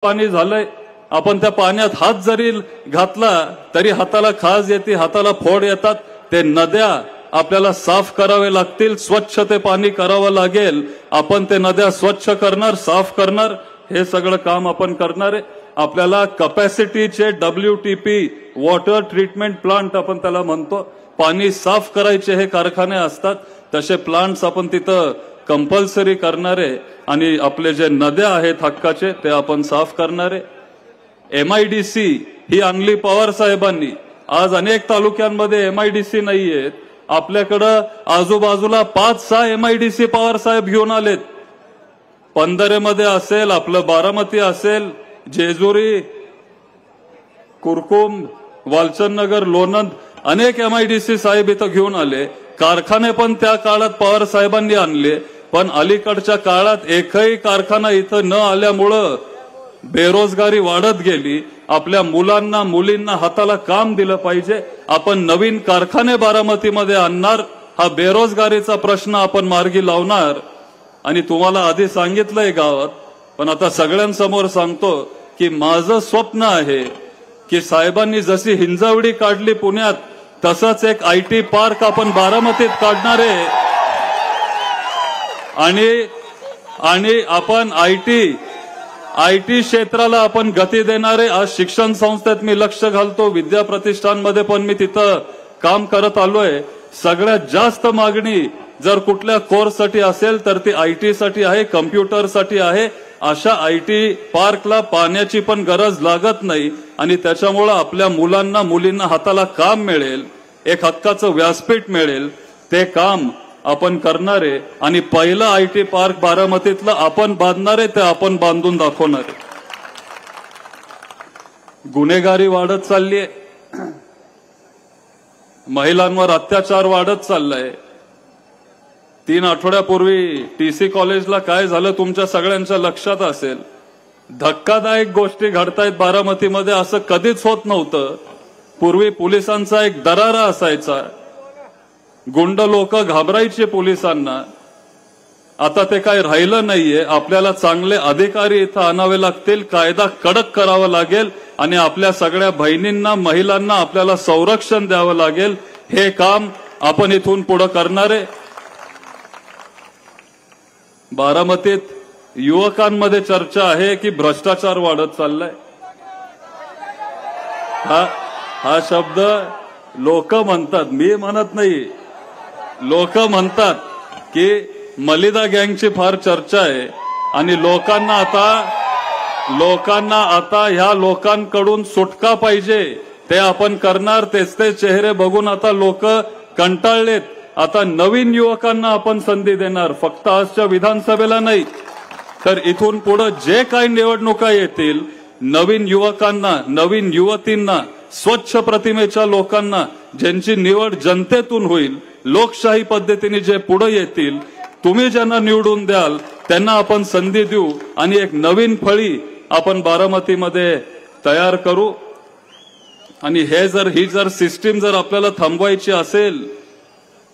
पाणी झालंय, आपण त्या पाण्यात हात जरी घातला तरी हाताला खाज येते, हाताला फोड येतात. ते नद्या आपल्याला साफ करावे लागतील, स्वच्छ ते पाणी करावं लागेल. आपण ते नद्या स्वच्छ करणार, साफ करणार, हे सगळं काम आपण करणार आहे. आपल्याला कपॅसिटीचे WTP वॉटर ट्रीटमेंट प्लांट आपण त्याला म्हणतो, पाणी साफ करायचे हे कारखाने असतात, तसे प्लांट्स आपण तिथं कंपल्सरी करणारे आणि आपले जे नद्या आहेत हक्काचे ते आपण साफ करणारे. MIDC ही आणली पवार साहेबांनी. आज अनेक तालुक्यांमध्ये MIDC नाहीयेत. आपल्याकडं आजूबाजूला 5-6 MIDC पवार साहेब घेऊन आलेत. पंधरेमध्ये असेल, आपलं बारामती असेल, जेजुरी, कुरकुम, वालचंदनगर, लोणंद, अनेक MIDC साहेब इथं घेऊन आले. कारखाने पण त्या काळात पवार साहेबांनी आणले, पण अलीकडच्या काळात एकही कारखाना इथं न आल्यामुळं बेरोजगारी वाढत गेली. आपल्या मुलांना मुलींना हाताला काम दिलं पाहिजे. आपण नवीन कारखाने बारामतीमध्ये आणणार, हा बेरोजगारीचा प्रश्न आपण मार्गी लावणार. आणि तुम्हाला आधी सांगितलंय गावात, पण आता सगळ्यांसमोर सांगतो की माझं स्वप्न आहे की साहेबांनी जशी हिंजवडी काढली पुण्यात, तसंच एक IT पार्क आपण बारामतीत काढणार आहे. आणि आपण IT क्षेत्राला आपण गती देणारे. आज शिक्षण संस्थेत मी लक्ष घालतो, विद्या प्रतिष्ठानमध्ये पण मी तिथं काम करत आलोय. सगळ्यात जास्त मागणी जर कुठल्या कोर्ससाठी असेल तर ती IT साठी आहे, कम्प्युटरसाठी आहे. अशा IT पार्कला पाण्याची पण गरज लागत नाही आणि त्याच्यामुळं आपल्या मुलांना मुलींना हाताला काम मिळेल, एक हक्काचं व्यासपीठ मिळेल. ते काम आपण करणारे आणि पहिलं IT पार्क बारामतीतलं आपण बांधणारे, ते आपण बांधून दाखवणारे. गुन्हेगारी वाढत चाललीये, महिलांवर अत्याचार वाढत चाललाय. 3 आठवड्यापूर्वी TC कॉलेजला काय झालं तुमच्या सगळ्यांच्या लक्षात असेल. धक्कादायक गोष्टी घडतायत बारामतीमध्ये, असं कधीच होत नव्हतं. पूर्वी पोलिसांचा एक दरारा असायचा, गुंड लोक घाबरायचे पोलिसांना. आता ते काय राहिलं नाहीये. आपल्याला चांगले अधिकारी इथं आणावे लागतील, कायदा कडक करावा लागेल आणि आपल्या सगळ्या बहिणींना महिलांना आपल्याला संरक्षण द्यावं लागेल. हे काम आपण इथून पुढे करणारे. बारामतीत युवकांमध्ये चर्चा आहे की भ्रष्टाचार वाढत चाललाय. हा शब्द लोक म्हणतात, मी म्हणत नाही. लोक म्हणतात की मलिदा गँगची फार चर्चा आहे आणि लोकांना आता ह्या लोकांकडून सुटका पाहिजे. ते आपण करणार. तेच ते चेहरे बघून आता लोक कंटाळलेत. आता नवीन युवकांना आपण संधी देणार, फक्त आजच्या विधानसभेला नाही तर इथून पुढे जे काही निवडणुका येतील, नवीन युवकांना, नवीन युवतींना, स्वच्छ प्रतिमेच्या लोकांना, ज्यांची निवड जनतेतून होईल, लोकशाही पद्धतीने जे पुढे येतील, तुम्ही ज्यांना निवडून द्याल त्यांना आपण संधी देऊ आणि एक नवीन फळी आपण बारामतीमध्ये तयार करू. आणि ही जर सिस्टीम जर आपल्याला थांबवायची असेल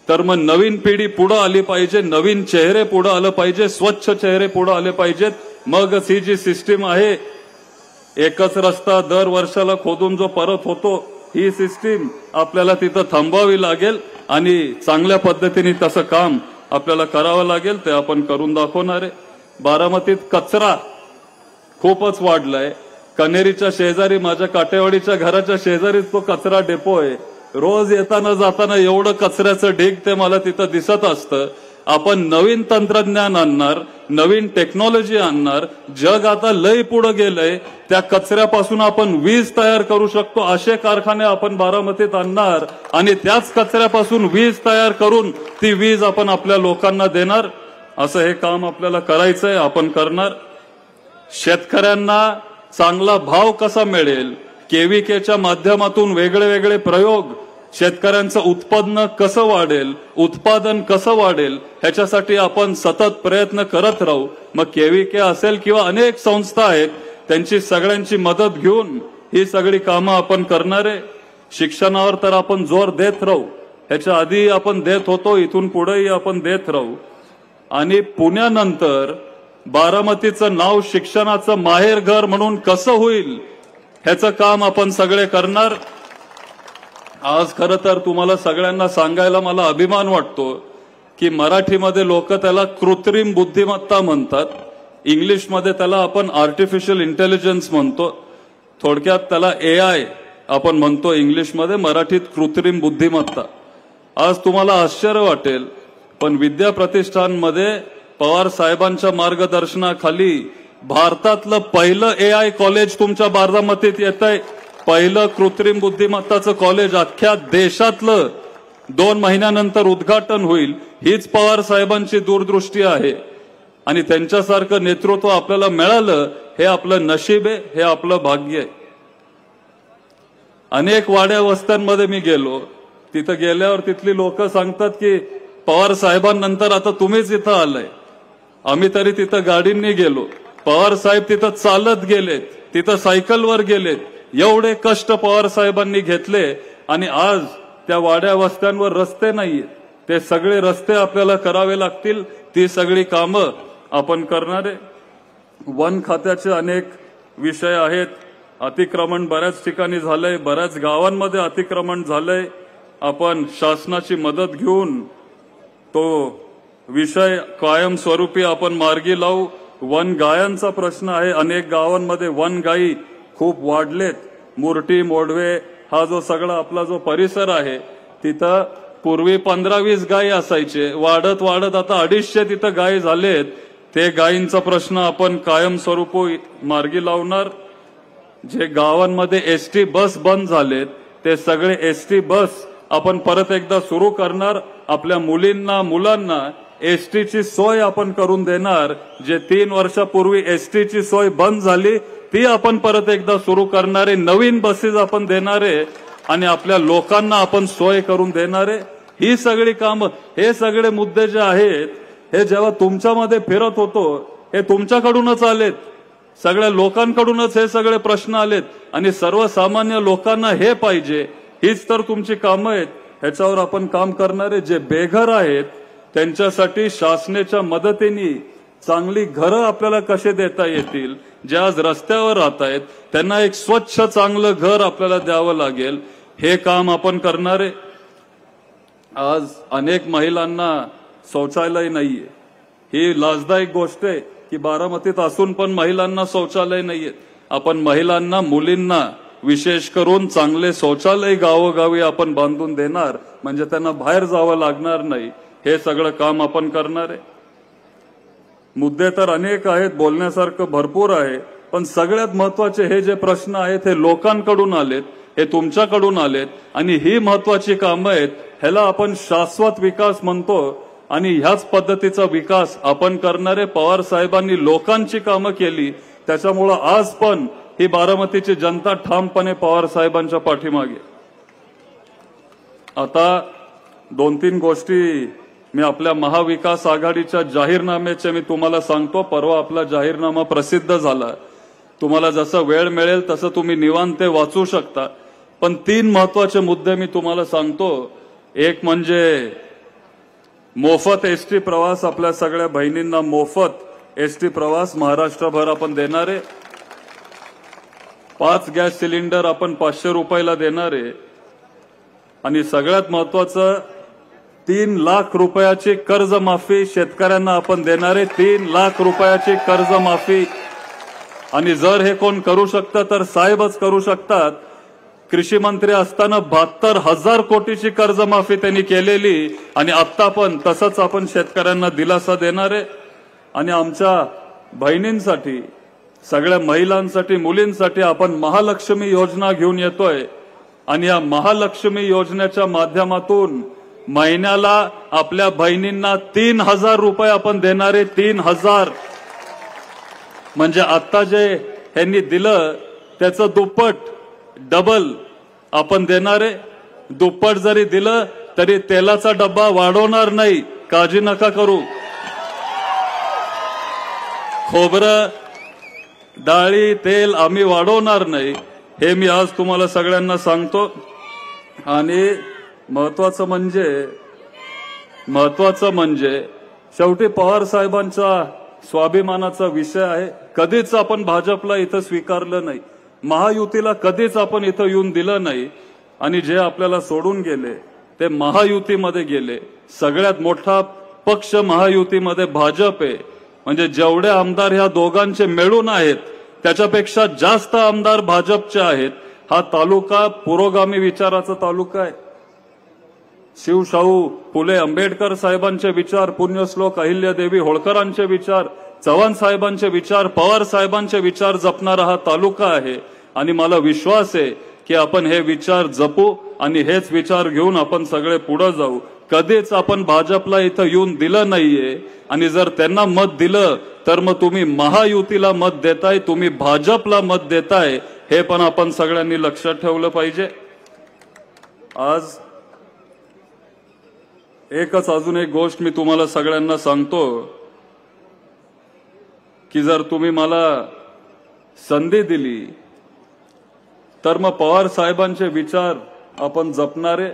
तर मग नवीन पिढी पुढे आली पाहिजे, नवीन चेहरे पुढे आले पाहिजे, स्वच्छ चेहरे पुढे आले पाहिजेत. मगच ही जी सिस्टीम आहे, एकच रस्ता दर वर्षाला खोदून जो परत होतो, ही सिस्टीम आपल्याला तिथं थांबवावी लागेल आणि चांगल्या पद्धतीने तसं काम आपल्याला करावं लागेल. ते आपण करून दाखवणार आहे. बारामतीत कचरा खूपच वाढलाय. कनेरीच्या शेजारी, माझ्या काटेवाडीच्या घराच्या शेजारीच तो कचरा डेपो आहे. रोज येताना जाताना एवढं कचऱ्याचं ढीग ते मला तिथं दिसत असतं. आपण नवीन तंत्रज्ञान आणणार, नवीन टेक्नॉलॉजी आणणार. जग आता लय पुढे गेलंय. त्या कचऱ्यापासून आपण वीज तयार करू शकतो असे कारखाने आपण बारामतीत आणणार आणि त्याच कचऱ्यापासून वीज तयार करून ती वीज आपण आपल्या लोकांना देणार. असं हे काम आपल्याला करायचंय, आपण करणार. शेतकऱ्यांना चांगला भाव कसा मिळेल, KVKच्या माध्यमातून वेगळे वेगळे प्रयोग, शेतकऱ्यांचं उत्पन्न कसं वाढेल, उत्पादन कसं वाढेल, ह्याच्यासाठी आपण सतत प्रयत्न करत राहू. मग KVK असेल किंवा अनेक संस्था आहेत, त्यांची सगळ्यांची मदत घेऊन ही सगळी कामं आपण करणार आहे. शिक्षणावर तर आपण जोर देत राहू. ह्याच्या आधी आपण देत होतो, इथून पुढेही आपण देत राहू. आणि पुण्यानंतर बारामतीचं नाव शिक्षणाचं माहेरघर म्हणून कसं होईल ह्याचं काम आपण सगळे करणार। आज खरं तर तुम्हाला सगळ्यांना सांगायला मला अभिमान वाटतो की मराठीमध्ये लोक त्याला कृत्रिम बुद्धिमत्ता म्हणतात, इंग्लिशमध्ये त्याला आपण आर्टिफिशियल इंटेलिजन्स म्हणतो, थोडक्यात त्याला AI आपण म्हणतो इंग्लिशमध्ये, मराठीत कृत्रिम बुद्धिमत्ता। आज तुम्हाला आश्चर्य वाटेल पण विद्या प्रतिष्ठानमध्ये पवार साहेबांच्या मार्गदर्शनाखाली भारतातलं पहिलं AI कॉलेज तुमच्या बारामतीत येतंय। पहिलं कृत्रिम बुद्धिमत्ताचं कॉलेज अख्ख्या देशातलं 2 महिन्यानंतर उद्घाटन होईल। हीच पवार साहेबांची दूरदृष्टी आहे आणि त्यांच्यासारखं नेतृत्व आपल्याला मिळालं हे आपलं नशीब आहे, हे आपलं भाग्य आहे। अनेक वाड्या वस्त्यांमध्ये मी गेलो, तिथं गेल्यावर तिथली लोक सांगतात की पवार साहेबांनंतर आता तुम्हीच इथं आलाय। आम्ही तरी तिथं गाडींनी गेलो, पवार साहेब तिथं चालत गेलेत, तिथं सायकलवर गेलेत, एवढे कष्ट पवार साहेबांनी घेतले आणि आज त्या वाड्या वस्त्यांवर रस्ते नाहीये, ते सगळे रस्ते आपल्याला करावे लागतील। ती सगळी कामं आपण करणारे। वन खात्याचे अनेक विषय आहेत, अतिक्रमण बऱ्याच ठिकाणी झालंय, बऱ्याच गावांमध्ये अतिक्रमण झालंय, आपण शासनाची मदत घेऊन तो विषय कायमस्वरूपी आपण मार्गी लावू। वन गायांचा प्रश्न आहे, अनेक गावांमध्ये वन गायी खूप वाढलेत, मुरटी मोडवे हा जो सगळा आपला जो परिसर आहे तिथं पूर्वी 15-20 गायी असायचे, वाढत वाढत आता 250 तिथं गायी झालेत। ते गायींचा प्रश्न आपण कायमस्वरूपी मार्गी लावणार। जे गावांमध्ये एसटी बस बंद झालेत ते सगळे एसटी बस आपण परत एकदा सुरू करणार। आपल्या मुलींना मुलांना एसटीची सोय आपण करून देणार। जे 3 वर्षापूर्वी एसटीची सोय बंद झाली ती आपण परत एकदा सुरू करणारे, नवीन बसेस आपण देणारे आणि आपल्या लोकांना आपण सोय करून देणारे। ही सगळी कामं, हे सगळे मुद्दे जे आहेत हे जेव्हा तुमच्यामध्ये फिरत होतो हे तुमच्याकडूनच आलेत, सगळ्या लोकांकडूनच हे सगळे प्रश्न आलेत आणि सर्वसामान्य लोकांना हे पाहिजे, हीच तर तुमची कामं आहेत, ह्याच्यावर आपण काम करणारे। जे बेघर आहेत त्यांच्यासाठी शासनाच्या मदतीने चांगली घरं आपल्याला कसे देता येतील, जे आज रस्त्यावर राहत आहेत त्यांना एक स्वच्छ चांगलं घर आपल्याला द्यावं लागेल, हे काम आपण करणारे। आज अनेक महिलांना शौचालय नाहीये, ही लाजदायक गोष्ट आहे की बारामतीत असून पण महिलांना शौचालय नाहीये। आपण महिलांना मुलींना विशेष करून चांगले शौचालय गावोगावी आपण बांधून देणार, म्हणजे त्यांना बाहेर जावं लागणार नाही। हे सगळं काम आपण करणार आहे। मुद्दे तर अनेक आहेत, बोलण्यासारखं भरपूर आहे, पण सगळ्यात महत्वाचे हे जे प्रश्न आहेत हे लोकांकडून आलेत, हे तुमच्याकडून आलेत आणि ही महत्वाची कामं आहेत। ह्याला आपण शाश्वत विकास म्हणतो आणि ह्याच पद्धतीचा विकास आपण करणारे। पवार साहेबांनी लोकांची कामं केली, त्याच्यामुळं आज पण ही बारामतीची जनता ठामपणे पवार साहेबांच्या पाठीमागे। आता 2-3 गोष्टी मी आपल्या महाविकास आघाडीच्या जाहीरनाम्याचे मी तुम्हाला सांगतो। परवा आपला जाहीरनामा प्रसिद्ध झाला, तुम्हाला जसं वेळ मिळेल तसं तुम्ही निवांत वाचू शकता, पण 3 महत्वाचे मुद्दे मी तुम्हाला सांगतो। एक म्हणजे मोफत एसटी प्रवास, आपल्या सगळ्या बहिणींना मोफत एसटी प्रवास महाराष्ट्रभर आपण देणारे। 5 गॅस सिलेंडर आपण 500 रुपयाला देणारे आणि सगळ्यात महत्वाचं 3 लाख रुपयाची कर्जमाफी शेतकऱ्यांना आपण देणारे। 3 लाख रुपयाची कर्जमाफी, आणि जर हे कोण करू शकतं तर साहेबच करू शकतात। कृषी मंत्री असताना 72,000 कोटीची कर्जमाफी त्यांनी केलेली आणि आता पण तसंच आपण शेतकऱ्यांना दिलासा देणारे। आणि आमच्या बहिणींसाठी, सगळ्या महिलांसाठी, मुलींसाठी आपण महालक्ष्मी योजना घेऊन येतोय आणि या महालक्ष्मी योजनेच्या माध्यमातून महिन्याला आपल्या बहिणींना 3,000 रुपये आपण देणारे। 3,000 म्हणजे आता जे ह्यांनी दिलं त्याचं दुप्पट, डबल आपण देणारे। दुप्पट जरी दिलं तरी तेलाचा डब्बा वाढवणार नाही, काळजी नका करू। खोबरं, डाळी, तेल आम्ही वाढवणार नाही, हे मी आज तुम्हाला सगळ्यांना सांगतो। आणि महत्वाचं म्हणजे शेवटी पवार साहेबांच्या स्वाभिमानाचा विषय आहे. कधीच आपण भाजपला इथं स्वीकारलं नाही, महायुतीला कधीच आपण इथं येऊन दिलं नाही. आणि जे आपल्याला सोडून गेले ते महायुतीमध्ये गेले. सगळ्यात मोठा पक्ष महायुतीमध्ये भाजप आहे. म्हणजे जेवढे आमदार ह्या दोघांचे मिळून आहेत त्याच्यापेक्षा जास्त आमदार भाजपचे आहेत. हा तालुका पुरोगामी विचाराचा तालुका आहे. शिवशाहू फुले आंबेडकर साहेबांचे विचार, पुण्यश्लोक अहिल्यादेवी होळकरांचे विचार, चव्हाण साहेबांचे विचार, पवार साहेबांचे विचार जपणारा हा तालुका आहे. आणि मला विश्वास आहे की आपण हे विचार जपू आणि हेच विचार घेऊन आपण सगळे पुढे जाऊ. कधीच आपण भाजपला इथं येऊन दिलं नाहीये. आणि जर त्यांना मत दिलं तर मग तुम्ही महायुतीला मत देताय, तुम्ही भाजपला मत देताय, हे पण आपण सगळ्यांनी लक्षात ठेवलं पाहिजे. आज एकच अजून एक गोष्ट मी तुम्हाला सगळ्यांना सांगतो की जर तुम्ही मला संधी दिली तर मग पवार साहेबांचे विचार आपण जपणारे,